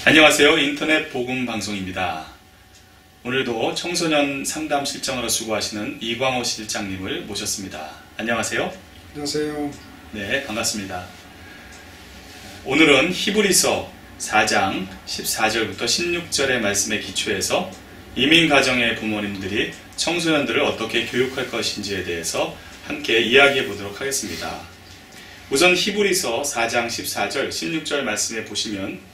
안녕하세요. 인터넷 복음 방송입니다. 오늘도 청소년 상담 실장으로 수고하시는 이광호 실장님을 모셨습니다. 안녕하세요. 안녕하세요. 네, 반갑습니다. 오늘은 히브리서 4장 14절부터 16절의 말씀에 기초해서 이민가정의 부모님들이 청소년들을 어떻게 교육할 것인지에 대해서 함께 이야기해 보도록 하겠습니다. 우선 히브리서 4장 14절, 16절 말씀에 보시면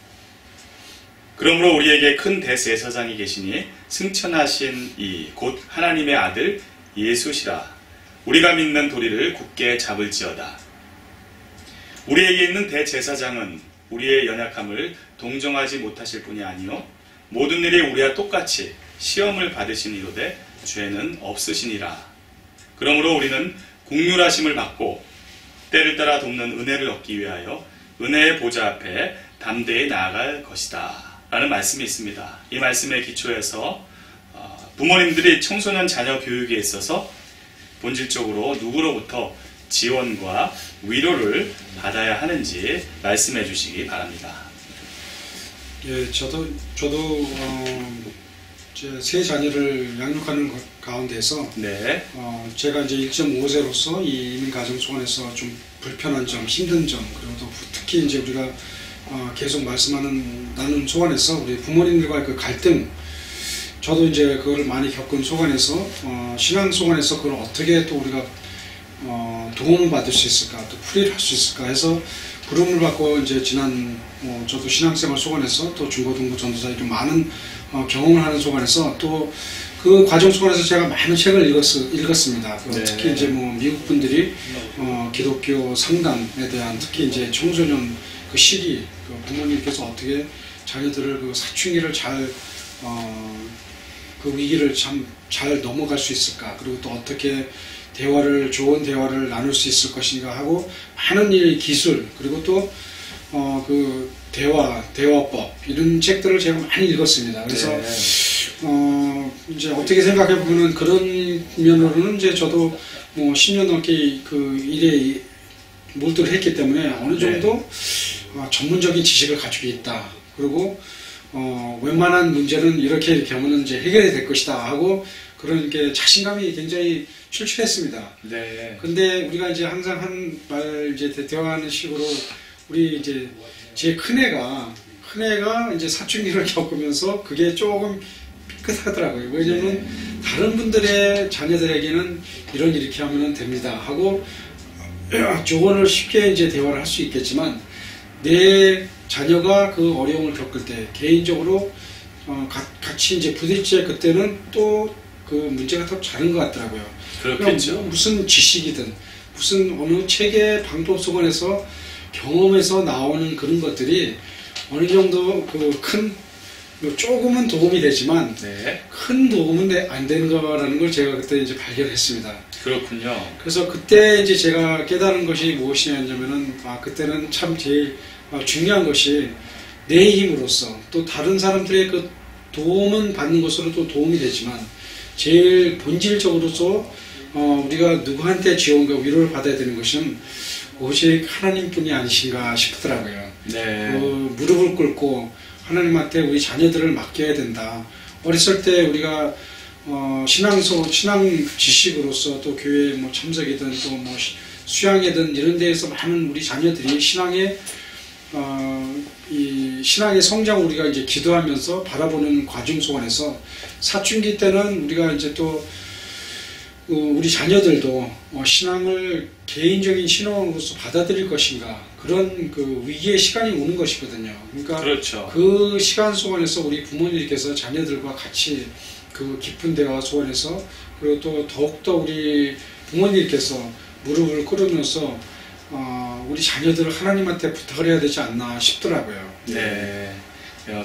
그러므로 우리에게 큰 대제사장이 계시니 승천하신 이 곧 하나님의 아들 예수시라. 우리가 믿는 도리를 굳게 잡을지어다. 우리에게 있는 대제사장은 우리의 연약함을 동정하지 못하실 뿐이 아니요 모든 일이 우리와 똑같이 시험을 받으시니로되 죄는 없으시니라. 그러므로 우리는 긍휼하심을 받고 때를 따라 돕는 은혜를 얻기 위하여 은혜의 보좌 앞에 담대히 나아갈 것이다 라는 말씀이 있습니다. 이 말씀에 기초해서 부모님들이 청소년 자녀 교육에 있어서 본질적으로 누구로부터 지원과 위로를 받아야 하는지 말씀해 주시기 바랍니다. 예, 저도 제 세 자녀를 양육하는 가운데서 네. 제가 이제 1.5세로서 이 이민 가정 속에서 좀 불편한 점, 힘든 점, 그리고 또 특히 이제 우리가 계속 나눈 속안에서 우리 부모님들과의 그 갈등, 저도 이제 그걸 많이 겪은 속안에서 신앙 속안에서 그걸 어떻게 또 우리가 도움을 받을 수 있을까, 또 풀이를 할 수 있을까 해서 부름을 받고 이제 지난 저도 신앙생활 속안에서 또 중고등부 전도사 이렇게 많은 경험을 하는 속안에서 또 그 과정 속에서 제가 많은 책을 읽었습니다. 네. 특히 이제 미국 분들이 기독교 상담에 대한 특히 이제 청소년 그 시기, 그 부모님께서 어떻게 자녀들을 그 사춘기를 그 위기를 잘 넘어갈 수 있을까, 그리고 또 어떻게 좋은 대화를 나눌 수 있을 것인가 하고 많은 기술, 그리고 또 그 대화법 이런 책들을 제가 많이 읽었습니다. 그래서 네. 이제 어떻게 생각해 보면은 그런 면으로는 이제 저도 10년 넘게 그 일에 몰두를 했기 때문에 어느 정도 전문적인 지식을 가지고 있다. 그리고 웬만한 문제는 이렇게 하면 이제 해결이 될 것이다 하고 그런 게 자신감이 굉장히 출출했습니다. 네. 근데 우리가 이제 항상 한 말 이제 대화하는 식으로 우리 이제 제 큰애가 이제 사춘기를 겪으면서 그게 조금 삐끗하더라고요. 왜냐면 다른 분들의 자녀들에게는 이렇게 하면 됩니다 하고 조언을 쉽게 이제 대화를 할 수 있겠지만 내 자녀가 그 어려움을 겪을 때 개인적으로 같이 이제 부딪힐 그때는 또 그 문제가 더 다른 것 같더라고요. 그렇겠죠. 무슨 지식이든 무슨 어느 책의 방법 속에서 경험에서 나오는 그런 것들이 어느 정도 조금은 도움이 되지만 네. 큰 도움은 안 되는 거라는 걸 제가 그때 이제 발견했습니다. 그렇군요. 그래서 그때 이제 제가 깨달은 것이 무엇이냐면은 그때는 참 제일 중요한 것이 내 힘으로써 또 다른 사람들의 그 도움은 받는 것으로 또 도움이 되지만 제일 본질적으로서 우리가 누구한테 지원과 위로를 받아야 되는 것은 오직 하나님뿐이 아니신가 싶더라고요. 네. 무릎을 꿇고 하나님한테 우리 자녀들을 맡겨야 된다. 어렸을 때 우리가 신앙 지식으로서 또 교회 참석이든 또 수양이든 이런 데에서 많은 우리 자녀들이 이 신앙의 성장을 우리가 이제 기도하면서 바라보는 과정 속에서 사춘기 때는 우리가 이제 또 우리 자녀들도 신앙을 개인적인 신앙으로서 받아들일 것인가 그런 그 위기의 시간이 오는 것이거든요. 그러니까 그렇죠. 그 시간 속에서 우리 부모님께서 자녀들과 같이 그 깊은 대화 속에서 그리고 또 더욱더 우리 부모님께서 무릎을 꿇으면서 우리 자녀들을 하나님한테 부탁을 해야 되지 않나 싶더라고요. 네.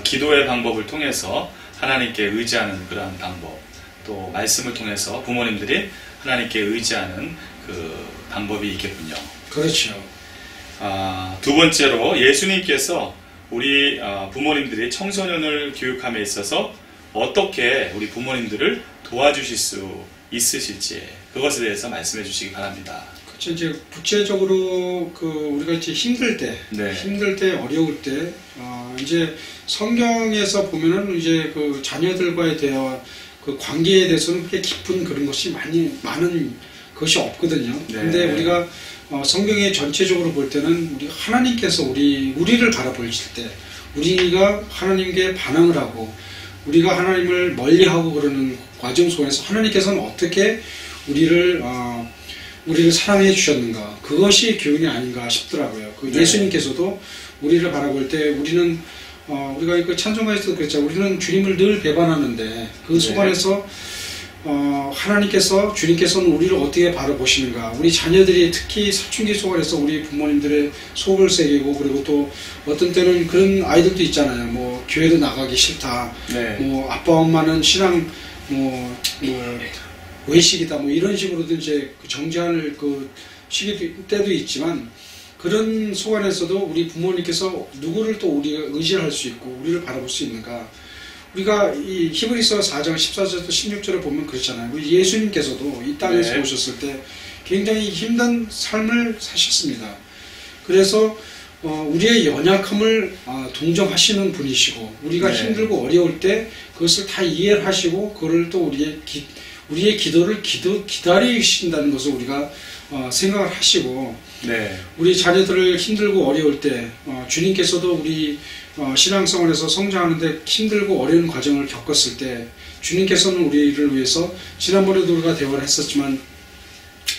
기도의 방법을 통해서 하나님께 의지하는 그러한 방법, 또 말씀을 통해서 부모님들이 하나님께 의지하는 그 방법이 있겠군요. 그렇죠. 두 번째로 예수님께서 우리 부모님들이 청소년을 교육함에 있어서 어떻게 우리 부모님들을 도와주실 수 있으실지 그것에 대해서 말씀해 주시기 바랍니다. 이제 구체적으로 우리가 이제 힘들 때, 어려울 때, 이제 성경에서 보면은 이제 자녀들과의 대화, 관계에 대해서는 그렇게 깊은 그런 것이 많은 것이 없거든요. 네. 근데 우리가 성경에 전체적으로 볼 때는 하나님께서 우리를 바라보실 때, 우리가 하나님께 반응을 하고, 우리가 하나님을 멀리하고 그러는 과정 속에서 하나님께서는 어떻게 우리를 사랑해 주셨는가, 그것이 교훈이 아닌가 싶더라고요. 예수님께서도 우리를 바라볼 때 우리는 우리가 찬송가에서도 그랬죠. 우리는 주님을 늘 배반하는데 그 속안에서 주님께서는 우리를 어떻게 바라보시는가, 우리 자녀들이 특히 사춘기 속안에서 우리 부모님들의 속을 새기고, 그리고 또 어떤 때는 그런 아이들도 있잖아요. 뭐 교회도 나가기 싫다, 뭐 아빠 엄마는 신앙 외식이다, 뭐 이런 식으로도 이제 정죄할 때도 있지만, 그런 속안에서도 우리 부모님께서 누구를 또 우리가 의지할 수 있고 우리를 바라볼 수 있는가. 우리가 이 히브리서 4장 14절부터 16절을 보면 그렇잖아요. 우리 예수님께서도 이 땅에서 오셨을 때 굉장히 힘든 삶을 사셨습니다. 그래서 우리의 연약함을 동정하시는 분이시고, 우리가 힘들고 어려울 때 그것을 다 이해를 하시고, 그걸 또 우리의 기도를 기다리신다는 것을 우리가 생각을 하시고, 우리 자녀들을 힘들고 어려울 때 주님께서도 우리 신앙생활에서 성장하는데 힘들고 어려운 과정을 겪었을 때 주님께서는 우리를 위해서, 지난번에도 우리가 대화를 했었지만,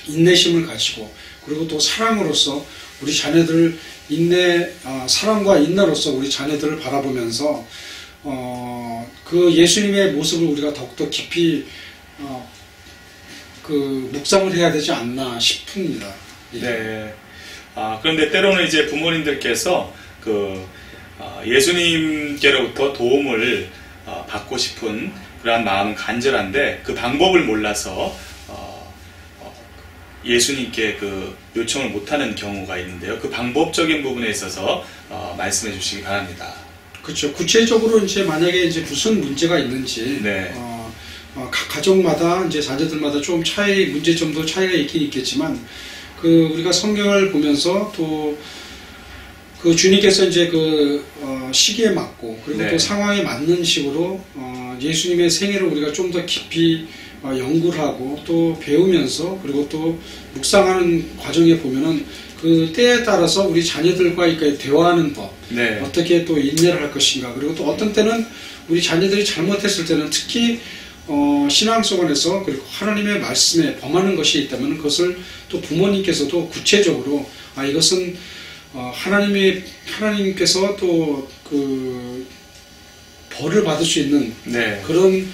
인내심을 가지고, 그리고 또 사랑으로서 우리 자녀들을 사랑과 인내로서 우리 자녀들을 바라보면서 그 예수님의 모습을 우리가 더욱더 깊이 묵상을 해야 되지 않나 싶습니다. 네. 그런데 때로는 이제 부모님들께서 예수님께로부터 도움을 받고 싶은 그러한 마음은 간절한데 그 방법을 몰라서 예수님께 요청을 못하는 경우가 있는데요. 그 방법적인 부분에 있어서 말씀해 주시기 바랍니다. 그렇죠. 구체적으로 이제 만약에 이제 무슨 문제가 있는지, 각 가정마다 이제 자녀들마다 좀 문제점도 차이가 있긴 있겠지만, 우리가 성경을 보면서 또 주님께서 이제 시기에 맞고, 그리고 또 상황에 맞는 식으로 예수님의 생애를 우리가 좀 더 깊이 연구를 하고 또 배우면서, 그리고 또 묵상하는 과정에 보면은 그 때에 따라서 우리 자녀들과 대화하는 법, 어떻게 또 인내를 할 것인가, 그리고 또 어떤 때는 우리 자녀들이 잘못했을 때는 특히 신앙 속안에서, 그리고 하나님의 말씀에 범하는 것이 있다면 그것을 또 부모님께서도 구체적으로 이것은 하나님께서 또 벌을 받을 수 있는 그런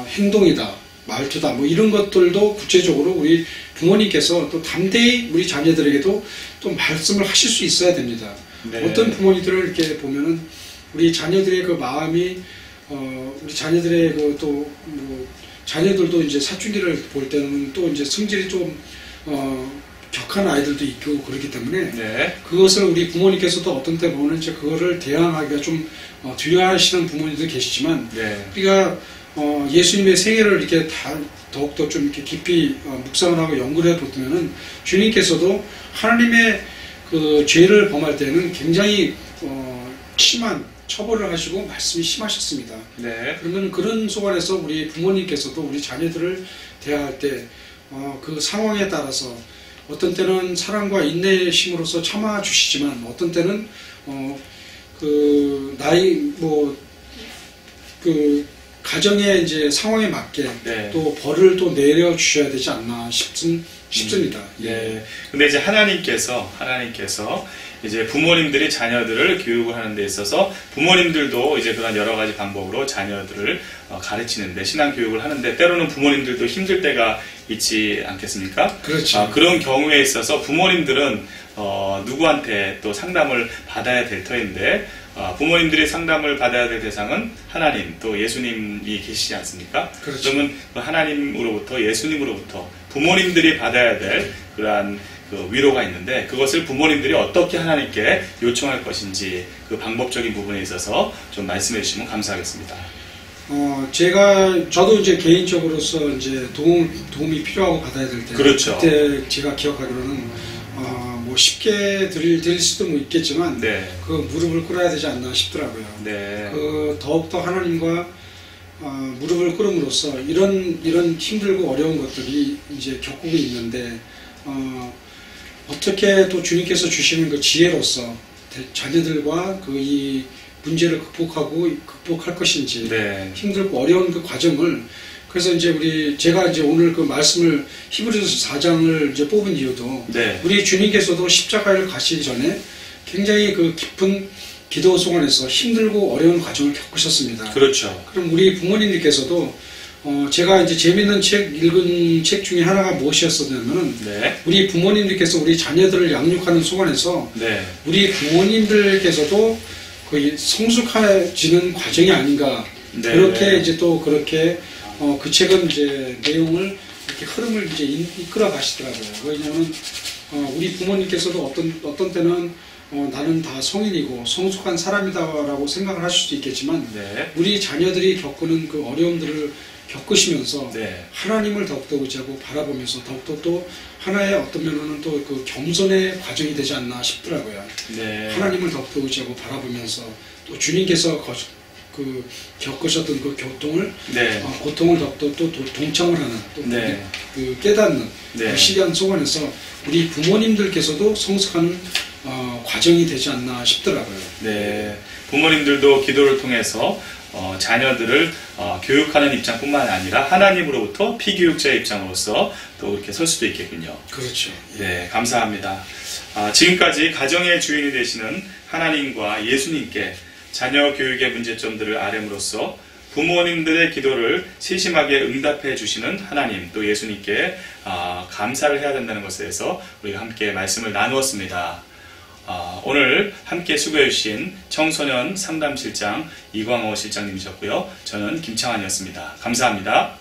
행동이다, 말투다, 뭐 이런 것들도 구체적으로 우리 부모님께서 또 담대히 우리 자녀들에게도 또 말씀을 하실 수 있어야 됩니다. 어떤 부모님들을 이렇게 보면은 우리 자녀들의 마음이 우리 자녀들의 자녀들도 이제 사춘기를 볼 때는 또 이제 성질이 좀 격한 아이들도 있고 그렇기 때문에 그것을 우리 부모님께서도 어떤 때 보면 이제 그거를 대항하기가 좀 두려워하시는 부모님도 계시지만, 우리가 예수님의 생애를 이렇게 더욱더 좀 이렇게 깊이 묵상을 하고 연구를 해보면은 주님께서도 하나님의 죄를 범할 때는 굉장히 심한 처벌을 하시고 말씀이 심하셨습니다. 그러면 그런 속안에서 우리 부모님께서도 우리 자녀들을 대할 때 그 상황에 따라서 어떤 때는 사랑과 인내심으로서 참아주시지만, 어떤 때는 가정의 이제 상황에 맞게 또 벌을 또 내려 주셔야 되지 않나 싶습니다. 근데 이제 하나님께서 이제 부모님들이 자녀들을 교육을 하는 데 있어서 부모님들도 이제 그런 여러 가지 방법으로 자녀들을 가르치는데, 신앙 교육을 하는데 때로는 부모님들도 힘들 때가 있지 않겠습니까? 그렇죠. 그런 경우에 있어서 부모님들은 누구한테 또 상담을 받아야 될 터인데, 부모님들이 상담을 받아야 될 대상은 하나님, 또 예수님이 계시지 않습니까? 그러면 하나님으로부터, 예수님으로부터 부모님들이 받아야 될 그러한 위로가 있는데, 그것을 부모님들이 어떻게 하나님께 요청할 것인지 그 방법적인 부분에 있어서 좀 말씀해 주시면 감사하겠습니다. 저도 이제 개인적으로서 이제 도움이 필요하고 받아야 될 때. 그렇죠. 그때 제가 기억하기로는, 뭐 쉽게 드릴 수도 뭐 있겠지만, 네. 그 무릎을 꿇어야 되지 않나 싶더라고요. 네. 더욱더 하나님과, 무릎을 꿇음으로써 이런 힘들고 어려운 것들이 이제 겪고 있는데, 어떻게 또 주님께서 주시는 그 지혜로서 자녀들과 이 문제를 극복할 것인지, 네. 힘들고 어려운 그 과정을, 그래서 이제 제가 이제 오늘 그 말씀을 히브리서 4장을 이제 뽑은 이유도, 네. 우리 주님께서도 십자가를 가시기 전에 굉장히 그 깊은 기도 속안에서 힘들고 어려운 과정을 겪으셨습니다. 그렇죠. 그럼 우리 부모님께서도 제가 이제 재밌는 읽은 책 중에 하나가 무엇이었었냐면은, 네. 우리 부모님들께서 우리 자녀들을 양육하는 속안에서, 네. 우리 부모님들께서도 거의 성숙해지는 과정이 아닌가. 네. 그렇게 이제 또 그렇게 그 책은 이제 내용을 이렇게 흐름을 이제 이끌어 가시더라고요. 왜냐하면 우리 부모님께서도 어떤 때는 나는 다 성인이고 성숙한 사람이다라고 생각을 하실 수도 있겠지만, 네. 우리 자녀들이 겪는 그 어려움들을 겪으시면서, 네. 하나님을 더욱더 의지하고 바라보면서 더욱더 또 하나의 어떤 면으로는 또 그 겸손의 과정이 되지 않나 싶더라고요. 네. 하나님을 더욱더 의지하고 바라보면서 또 주님께서 겪으셨던 그 네. 고통을 더욱더 또 동참을 하는, 또 네. 그 깨닫는 네. 그 시간 속안에서 우리 부모님들께서도 성숙하는 과정이 되지 않나 싶더라고요. 네. 부모님들도 기도를 통해서 자녀들을 교육하는 입장뿐만 아니라 하나님으로부터 피교육자의 입장으로서 또 이렇게 설 수도 있겠군요. 그렇죠. 네, 감사합니다. 지금까지 가정의 주인이 되시는 하나님과 예수님께 자녀 교육의 문제점들을 아뢰므로써 부모님들의 기도를 세심하게 응답해 주시는 하나님, 또 예수님께 감사를 해야 된다는 것에 대해서 우리가 함께 말씀을 나누었습니다. 오늘 함께 수고해 주신 청소년 상담실장 이광호 실장님이셨고요. 저는 김창환이었습니다. 감사합니다.